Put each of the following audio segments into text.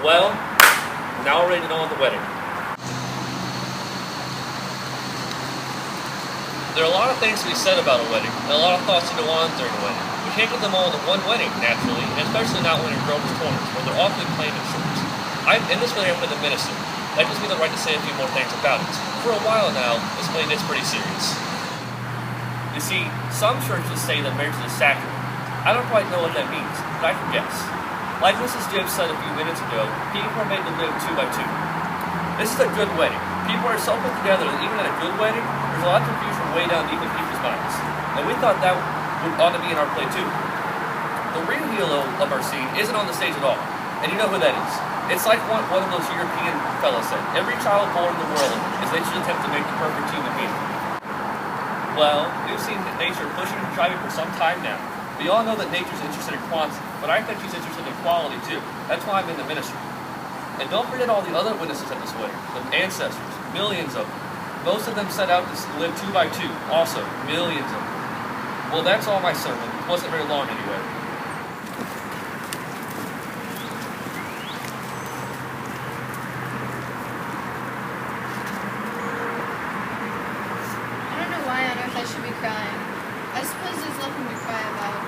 Well, now we're ready to know on the wedding. There are a lot of things to be said about a wedding, and a lot of thoughts to go on during a wedding. We can't get them all into one wedding, naturally, and especially not when in Grover's Corners, where they're often claimed in shorts. I'm in this wedding for the minister. That gives me the right to say a few more things about it. For a while now, this wedding is pretty serious. You see, some churches say that marriage is a sacrament. I don't quite know what that means, but I can guess. Like Mrs. Gibbs said a few minutes ago, people are made to live 2 by 2. This is a good wedding. People are so put together that even at a good wedding, there's a lot of confusion way down deep in people's minds. And we thought that ought to be in our play too. The real hero of our scene isn't on the stage at all. And you know who that is. It's like one of those European fellas said, every child born in the world is nature's attempt to make the perfect human being. Well, we've seen nature pushing and driving for some time now. We all know that nature's interested in quantity, but I think she's interested in quality too. That's why I'm in the ministry. And don't forget all the other witnesses at this wedding, the ancestors, millions of them. Most of them set out to live 2 by 2, also, millions of them. Well, that's all my sermon. It wasn't very long anyway. I don't know why on earth I should be crying. I suppose there's nothing to cry about.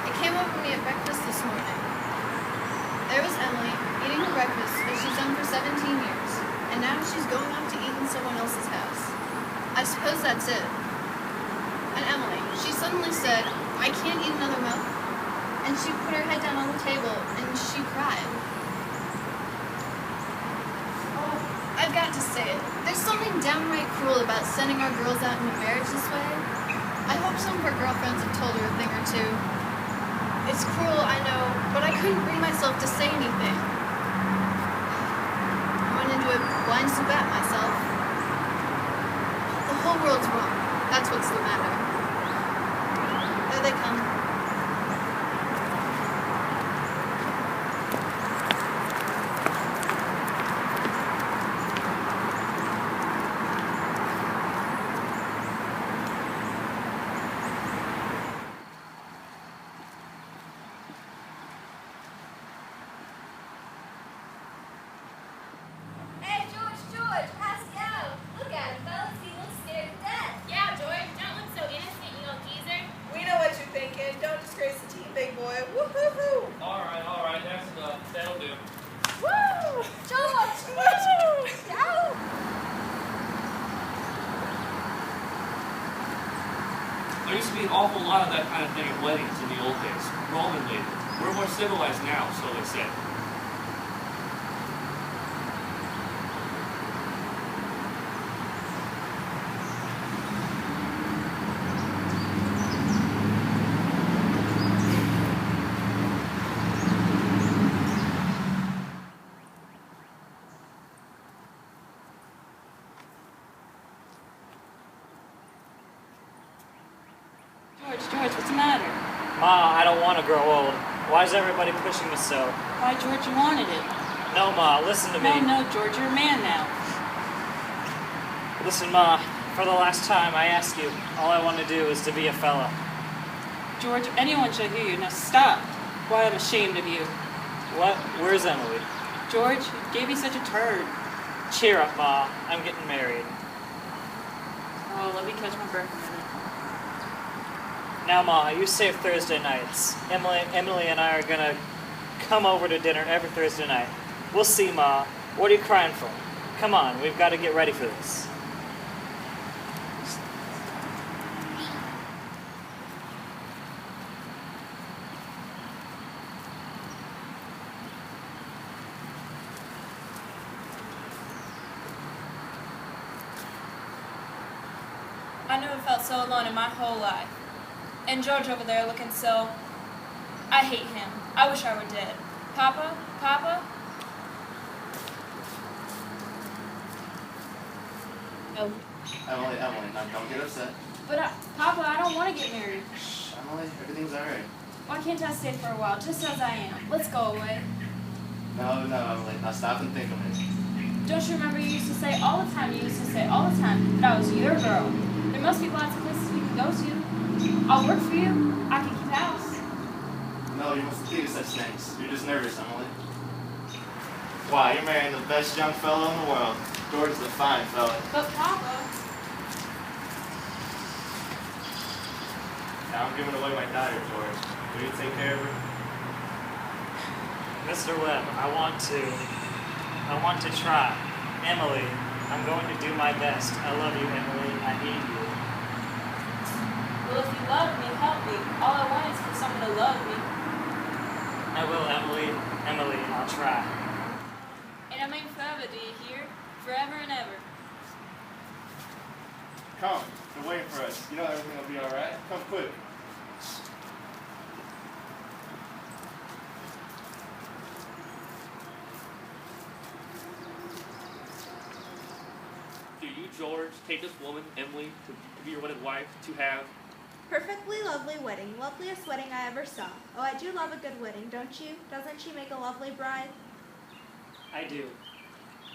It came over me at breakfast this morning. There was Emily, eating her breakfast as she's done for 17 years, and now she's going off to eat in someone else's house. I suppose that's it. And Emily, she suddenly said, "I can't eat another milk." And she put her head down on the table, and she cried. Oh, I've got to say it. There's something downright cruel about sending our girls out into marriage this way. I hope some of her girlfriends have told her a thing or two. It's cruel, I know, but I couldn't bring myself to say anything. I went into it blind as a bat myself. The whole world's wrong. That's what's the matter. There they come. There used to be an awful lot of that kind of thing at weddings in the old days. Roman later. We're more civilized now, so they say. George, what's the matter? Ma, I don't want to grow old. Why is everybody pushing me so? Why, George, you wanted it. No, Ma, listen to me. No, George, you're a man now. Listen, Ma, for the last time I ask you, all I want to do is to be a fella. George, anyone shall hear you. Now stop. Why, I'm ashamed of you. What? Where's Emily? George, you gave me such a turd. Cheer up, Ma. I'm getting married. Oh, let me catch my breath a minute. Now, Ma, you save Thursday nights. Emily and I are gonna come over to dinner every Thursday night. We'll see, Ma. What are you crying for? Come on, we've got to get ready for this. I never felt so alone in my whole life. And George over there looking so... I hate him. I wish I were dead. Papa? Papa? Emily, now don't get upset. But, Papa, I don't want to get married. Shh, Emily, everything's alright. Why can't I stay for a while, just as I am? Let's go away. No, Emily, now stop and think of it. Don't you remember you used to say all the time, that I was your girl? There must be lots of places we can go to. I'll work for you. I can keep house. No, you mustn't think of such things. You're just nervous, Emily. Why, you're marrying the best young fellow in the world. George is a fine fellow. But Papa, Now I'm giving away my daughter, George. Will you take care of her? Mr. Webb, I want to try. Emily, I'm going to do my best. I love you, Emily. I need you. well, if you love me, help me. All I want is for someone to love me. I will, Emily. Emily, I'll try. And I mean forever, do you hear? Forever and ever. Come, they're waiting for us. You know everything will be alright. Come quick. Do you, George, take this woman, Emily, to be your wedded wife, to have? Perfectly lovely wedding. Loveliest wedding I ever saw. Oh, I do love a good wedding, don't you? Doesn't she make a lovely bride? I do.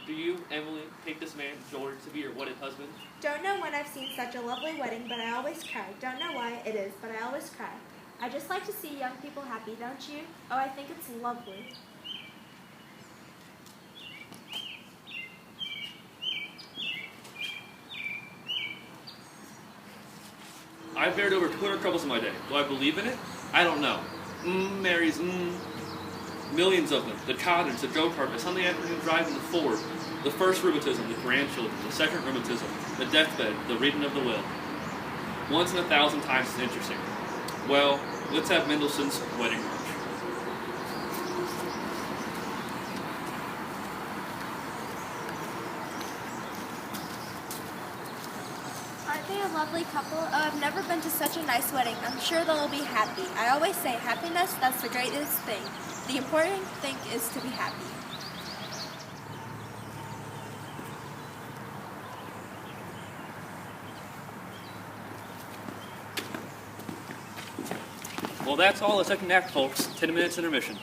Do you, Emily, take this man, George, to be your wedded husband? Don't know when I've seen such a lovely wedding, but I always cry. Don't know why it is, but I always cry. I just like to see young people happy, don't you? Oh, I think it's lovely. I've bared over 200 troubles in my day. Do I believe in it? I don't know. Marries, millions of them. The cottage, the go-kart, the Sunday afternoon drive in the Ford. The first rheumatism, the grandchildren. The second rheumatism, the deathbed, the reading of the will. Once in 1,000 times is interesting. Well, let's have Mendelssohn's Wedding March. Aren't they a lovely couple? Oh, I've never been to such a nice wedding. I'm sure they'll be happy. I always say happiness, that's the greatest thing. The important thing is to be happy. Well, that's all the second act, folks. 10 minutes intermission.